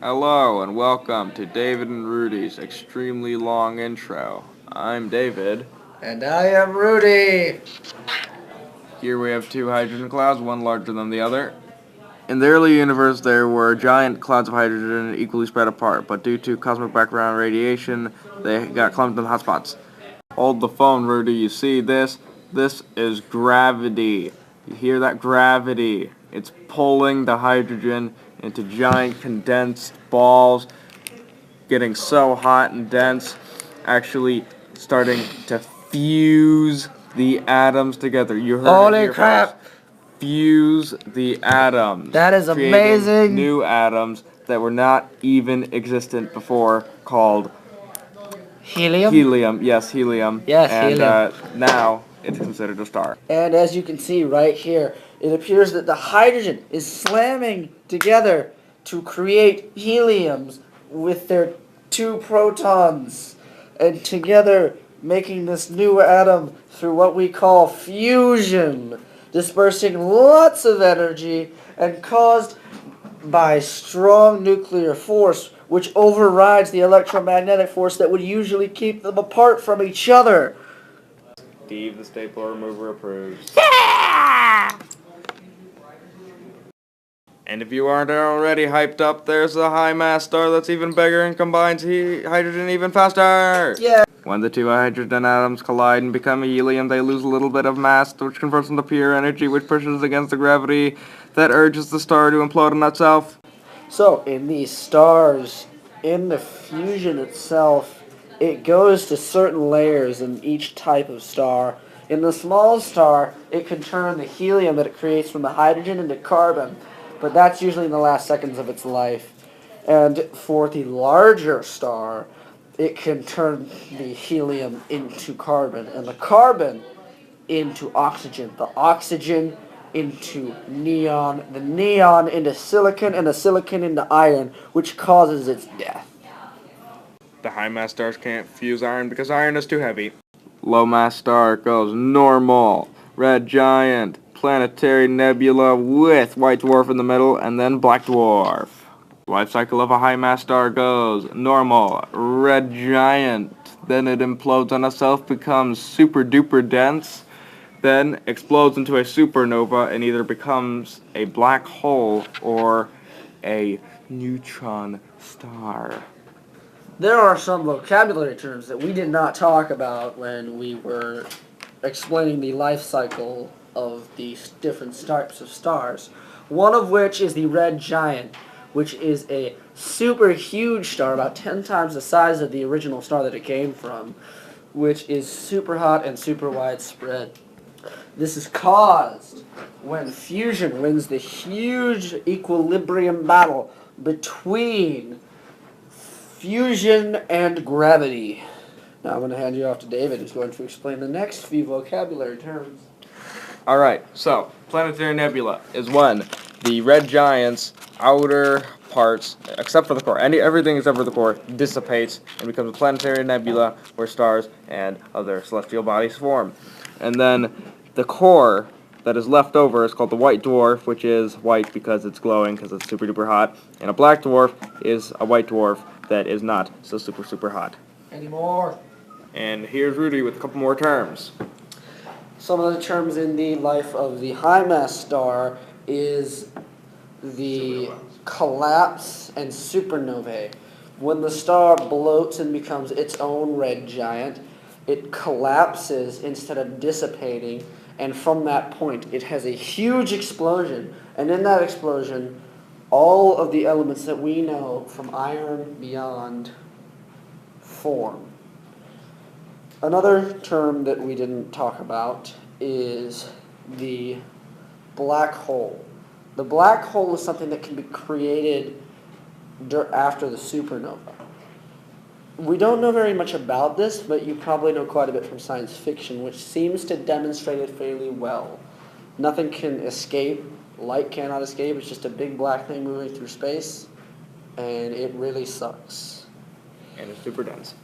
Hello and welcome to David and Rudy's extremely long intro. I'm David. And I am Rudy. Here we have two hydrogen clouds, one larger than the other. In the early universe, there were giant clouds of hydrogen equally spread apart, but due to cosmic background radiation, they got clumped in hotspots. Hold the phone, Rudy. You see this? This is gravity. You hear that gravity? It's pulling the hydrogen into giant condensed balls, getting so hot and dense, actually starting to fuse the atoms together. You heard it Holy here crap! first. Fuse the atoms. That is creating amazing. New atoms that were not even existent before, called Helium? helium. Yes, helium. Yes, and helium. now it's considered a star. And as you can see right here, it appears that the hydrogen is slamming together to create heliums with their two protons, and together making this new atom through what we call fusion, dispersing lots of energy and caused by strong nuclear force, which overrides the electromagnetic force that would usually keep them apart from each other. Steve the stapler remover approves. And if you aren't already hyped up, there's a high mass star that's even bigger and combines hydrogen even faster. Yeah. When the two hydrogen atoms collide and become helium, they lose a little bit of mass, which converts into pure energy, which pushes against the gravity that urges the star to implode on itself. So, in these stars, in the fusion itself, it goes to certain layers in each type of star. In the small star, it can turn the helium that it creates from the hydrogen into carbon, but that's usually in the last seconds of its life. And for the larger star, it can turn the helium into carbon, and the carbon into oxygen, the oxygen into neon, the neon into silicon, and the silicon into iron, which causes its death. The high mass stars can't fuse iron because iron is too heavy. Low mass star goes normal, red giant, planetary nebula with white dwarf in the middle, and then black dwarf. Life cycle of a high mass star goes normal, red giant, then it implodes on itself, becomes super duper dense, then explodes into a supernova and either becomes a black hole or a neutron star. There are some vocabulary terms that we did not talk about when we were explaining the life cycle of these different types of stars. One of which is the red giant, which is a super huge star, about 10 times the size of the original star that it came from, which is super hot and super widespread. This is caused when fusion wins the huge equilibrium battle between fusion and gravity. Now I'm going to hand you off to David, who's going to explain the next few vocabulary terms. Alright, so planetary nebula is when the red giant's outer parts, except for the core, everything except for the core, dissipates and becomes a planetary nebula where stars and other celestial bodies form. And then the core that is left over is called the white dwarf, which is white because it's glowing because it's super duper hot. And a black dwarf is a white dwarf that is not so super super hot. Anymore. And here's Rudy with a couple more terms. Some of the terms in the life of the high mass star is the collapse and supernovae. When the star bloats and becomes its own red giant, it collapses instead of dissipating, and from that point it has a huge explosion, and in that explosion all of the elements that we know from iron beyond form. Another term that we didn't talk about is the black hole. The black hole is something that can be created after the supernova. We don't know very much about this, but you probably know quite a bit from science fiction, which seems to demonstrate it fairly well. Nothing can escape. Light cannot escape. It's just a big black thing moving through space, and it really sucks. And it's super dense.